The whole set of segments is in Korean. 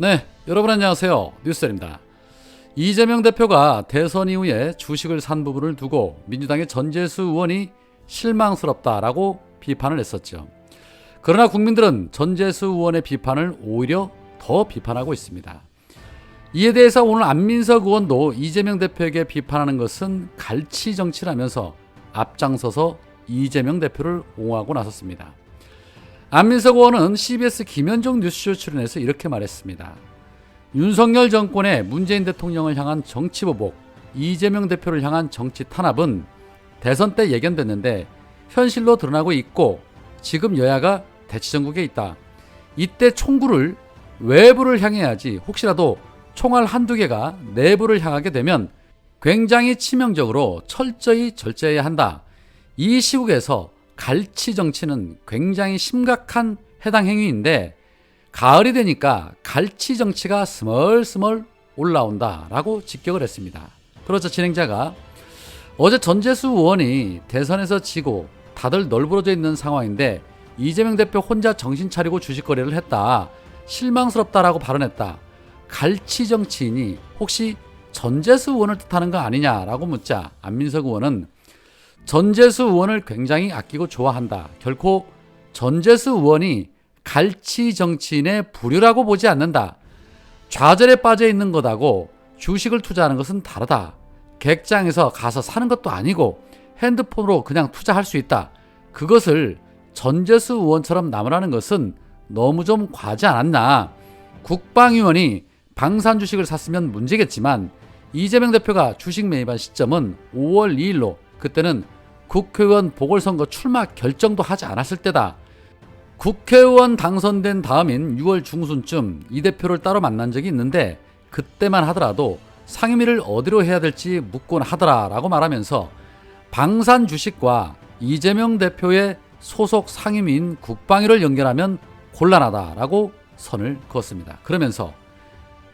네, 여러분 안녕하세요. 뉴스입니다. 이재명 대표가 대선 이후에 주식을 산 부분을 두고 민주당의 전재수 의원이 실망스럽다라고 비판을 했었죠. 그러나 국민들은 전재수 의원의 비판을 오히려 더 비판하고 있습니다. 이에 대해서 오늘 안민석 의원도 이재명 대표에게 비판하는 것은 갈치 정치라면서 앞장서서 이재명 대표를 옹호하고 나섰습니다. 안민석 의원은 CBS 김현정 뉴스쇼 출연해서 이렇게 말했습니다. 윤석열 정권의 문재인 대통령을 향한 정치 보복, 이재명 대표를 향한 정치 탄압은 대선 때 예견됐는데 현실로 드러나고 있고 지금 여야가 대치정국에 있다. 이때 총구를 외부를 향해야지 혹시라도 총알 한두 개가 내부를 향하게 되면 굉장히 치명적으로 철저히 절제해야 한다. 이 시국에서 갈치 정치는 굉장히 심각한 해당 행위인데 가을이 되니까 갈치 정치가 스멀스멀 올라온다라고 직격을 했습니다. 그렇죠. 진행자가 어제 전재수 의원이 대선에서 지고 다들 널브러져 있는 상황인데 이재명 대표 혼자 정신 차리고 주식 거래를 했다. 실망스럽다라고 발언했다. 갈치 정치인이 혹시 전재수 의원을 뜻하는 거 아니냐라고 묻자 안민석 의원은 전재수 의원을 굉장히 아끼고 좋아한다. 결코 전재수 의원이 갈치 정치인의 부류라고 보지 않는다. 좌절에 빠져 있는 것하고 주식을 투자하는 것은 다르다. 객장에서 가서 사는 것도 아니고 핸드폰으로 그냥 투자할 수 있다. 그것을 전재수 의원처럼 남으라는 것은 너무 좀 과하지 않았나. 국방위원이 방산 주식을 샀으면 문제겠지만 이재명 대표가 주식 매입한 시점은 5월 2일로 그때는 국회의원 보궐선거 출마 결정도 하지 않았을 때다. 국회의원 당선된 다음인 6월 중순쯤 이 대표를 따로 만난 적이 있는데 그때만 하더라도 상임위를 어디로 해야 될지 묻곤 하더라라고 말하면서 방산 주식과 이재명 대표의 소속 상임위인 국방위를 연결하면 곤란하다라고 선을 그었습니다. 그러면서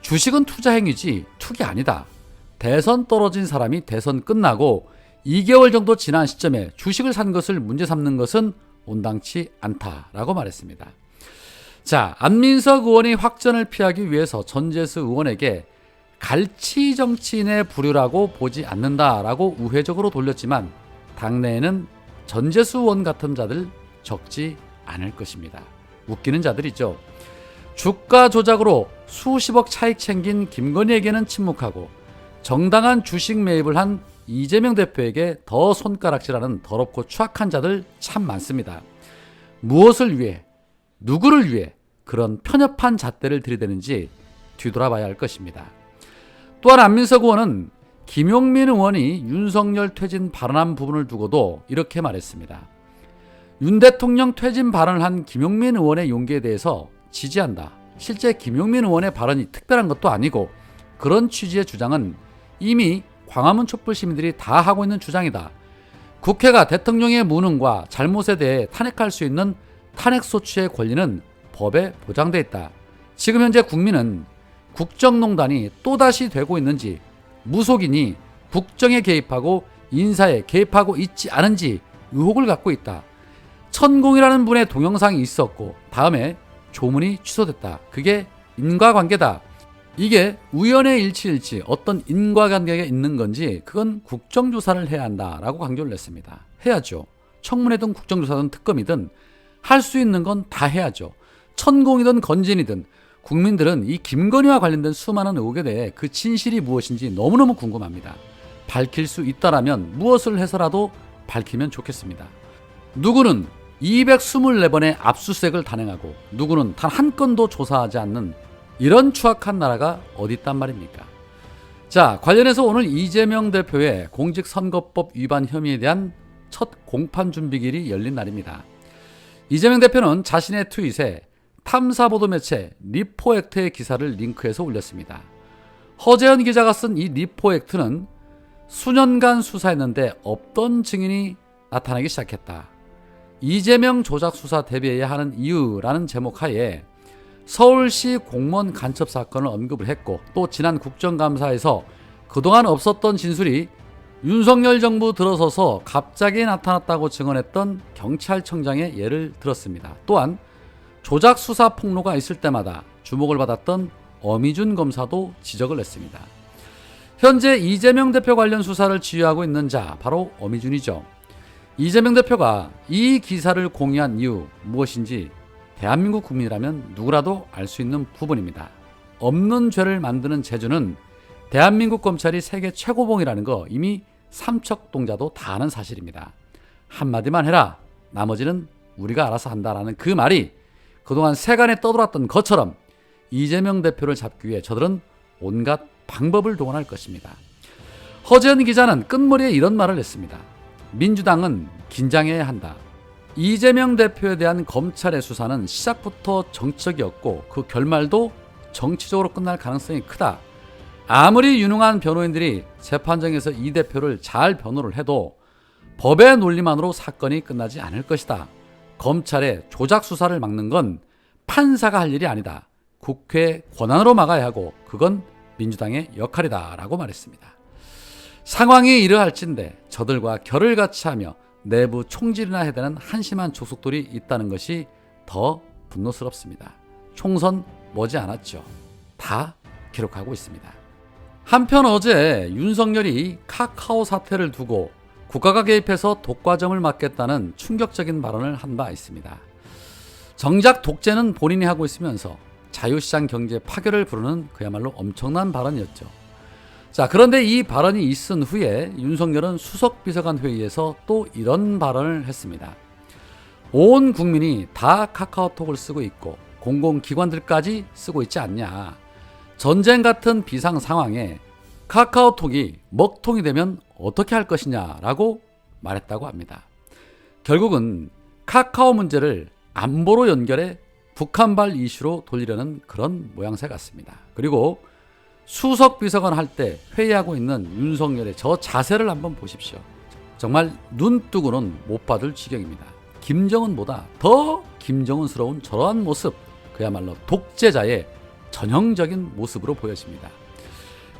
주식은 투자 행위지 투기 아니다. 대선 떨어진 사람이 대선 끝나고 2개월 정도 지난 시점에 주식을 산 것을 문제 삼는 것은 온당치 않다라고 말했습니다. 자, 안민석 의원이 확전을 피하기 위해서 전재수 의원에게 갈치 정치인의 부류라고 보지 않는다라고 우회적으로 돌렸지만 당내에는 전재수 의원 같은 자들 적지 않을 것입니다. 웃기는 자들이죠. 주가 조작으로 수십억 차익 챙긴 김건희에게는 침묵하고 정당한 주식 매입을 한 이재명 대표에게 더 손가락질하는 더럽고 추악한 자들 참 많습니다. 무엇을 위해, 누구를 위해 그런 편협한 잣대를 들이대는지 뒤돌아봐야 할 것입니다. 또한 안민석 의원은 김용민 의원이 윤석열 퇴진 발언한 부분을 두고도 이렇게 말했습니다. 윤 대통령 퇴진 발언을 한 김용민 의원의 용기에 대해서 지지한다. 실제 김용민 의원의 발언이 특별한 것도 아니고 그런 취지의 주장은 이미 광화문 촛불 시민들이 다 하고 있는 주장이다. 국회가 대통령의 무능과 잘못에 대해 탄핵할 수 있는 탄핵소추의 권리는 법에 보장돼 있다. 지금 현재 국민은 국정농단이 또다시 되고 있는지 무속인이 국정에 개입하고 인사에 개입하고 있지 않은지 의혹을 갖고 있다. 천공이라는 분의 동영상이 있었고 다음에 조문이 취소됐다. 그게 인과관계다. 이게 우연의 일치일지 어떤 인과관계가 있는 건지 그건 국정조사를 해야 한다라고 강조를 했습니다. 해야죠. 청문회든 국정조사든 특검이든 할 수 있는 건 다 해야죠. 천공이든 건진이든 국민들은 이 김건희와 관련된 수많은 의혹에 대해 그 진실이 무엇인지 너무너무 궁금합니다. 밝힐 수 있다라면 무엇을 해서라도 밝히면 좋겠습니다. 누구는 224번의 압수수색을 단행하고 누구는 단 한 건도 조사하지 않는 이런 추악한 나라가 어디 있단 말입니까? 자, 관련해서 오늘 이재명 대표의 공직선거법 위반 혐의에 대한 첫 공판 준비일이 열린 날입니다. 이재명 대표는 자신의 트윗에 탐사보도 매체 리포액트의 기사를 링크해서 올렸습니다. 허재현 기자가 쓴 이 리포액트는 수년간 수사했는데 없던 증인이 나타나기 시작했다. 이재명 조작 수사 대비해야 하는 이유라는 제목 하에 서울시 공무원 간첩 사건을 언급을 했고 또 지난 국정감사에서 그동안 없었던 진술이 윤석열 정부 들어서서 갑자기 나타났다고 증언했던 경찰청장의 예를 들었습니다. 또한 조작 수사 폭로가 있을 때마다 주목을 받았던 어미준 검사도 지적을 했습니다. 현재 이재명 대표 관련 수사를 지휘하고 있는 자 바로 어미준이죠. 이재명 대표가 이 기사를 공유한 이유 무엇인지 대한민국 국민이라면 누구라도 알 수 있는 부분입니다. 없는 죄를 만드는 재주는 대한민국 검찰이 세계 최고봉이라는 거 이미 삼척동자도 다 아는 사실입니다. 한마디만 해라, 나머지는 우리가 알아서 한다라는 그 말이 그동안 세간에 떠돌았던 것처럼 이재명 대표를 잡기 위해 저들은 온갖 방법을 동원할 것입니다. 허재현 기자는 끝머리에 이런 말을 했습니다. 민주당은 긴장해야 한다. 이재명 대표에 대한 검찰의 수사는 시작부터 정치적이었고 그 결말도 정치적으로 끝날 가능성이 크다. 아무리 유능한 변호인들이 재판정에서 이 대표를 잘 변호를 해도 법의 논리만으로 사건이 끝나지 않을 것이다. 검찰의 조작 수사를 막는 건 판사가 할 일이 아니다. 국회 권한으로 막아야 하고 그건 민주당의 역할이다 라고 말했습니다. 상황이 이러할진데 저들과 결을 같이 하며 내부 총질이나 해대는 한심한 족속들이 있다는 것이 더 분노스럽습니다. 총선 머지않았죠. 다 기록하고 있습니다. 한편 어제 윤석열이 카카오 사태를 두고 국가가 개입해서 독과점을 막겠다는 충격적인 발언을 한 바 있습니다. 정작 독재는 본인이 하고 있으면서 자유시장 경제 파괴를 부르는 그야말로 엄청난 발언이었죠. 자, 그런데 이 발언이 있은 후에 윤석열은 수석비서관 회의에서 또 이런 발언을 했습니다. 온 국민이 다 카카오톡을 쓰고 있고 공공기관들까지 쓰고 있지 않냐. 전쟁 같은 비상 상황에 카카오톡이 먹통이 되면 어떻게 할 것이냐라고 말했다고 합니다. 결국은 카카오 문제를 안보로 연결해 북한발 이슈로 돌리려는 그런 모양새 같습니다. 그리고 수석 비서관 할 때 회의하고 있는 윤석열의 저 자세를 한번 보십시오. 정말 눈 뜨고는 못 받을 지경입니다. 김정은보다 더 김정은스러운 저러한 모습, 그야말로 독재자의 전형적인 모습으로 보여집니다.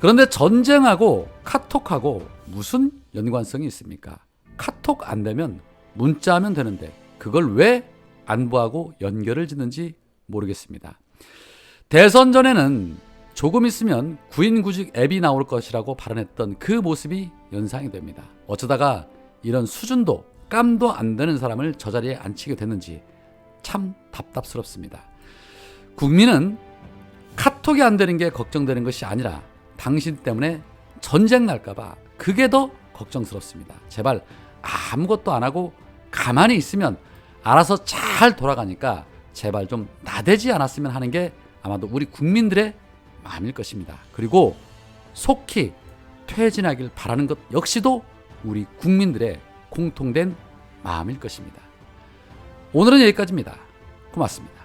그런데 전쟁하고 카톡하고 무슨 연관성이 있습니까? 카톡 안 되면 문자하면 되는데 그걸 왜 안보하고 연결을 짓는지 모르겠습니다. 대선 전에는 조금 있으면 구인구직 앱이 나올 것이라고 발언했던 그 모습이 연상이 됩니다. 어쩌다가 이런 수준도 깜도 안 되는 사람을 저 자리에 앉히게 됐는지 참 답답스럽습니다. 국민은 카톡이 안 되는 게 걱정되는 것이 아니라 당신 때문에 전쟁 날까봐 그게 더 걱정스럽습니다. 제발 아무것도 안 하고 가만히 있으면 알아서 잘 돌아가니까 제발 좀 나대지 않았으면 하는 게 아마도 우리 국민들의 마음일 것입니다. 그리고 속히 퇴진하길 바라는 것 역시도 우리 국민들의 공통된 마음일 것입니다. 오늘은 여기까지입니다. 고맙습니다.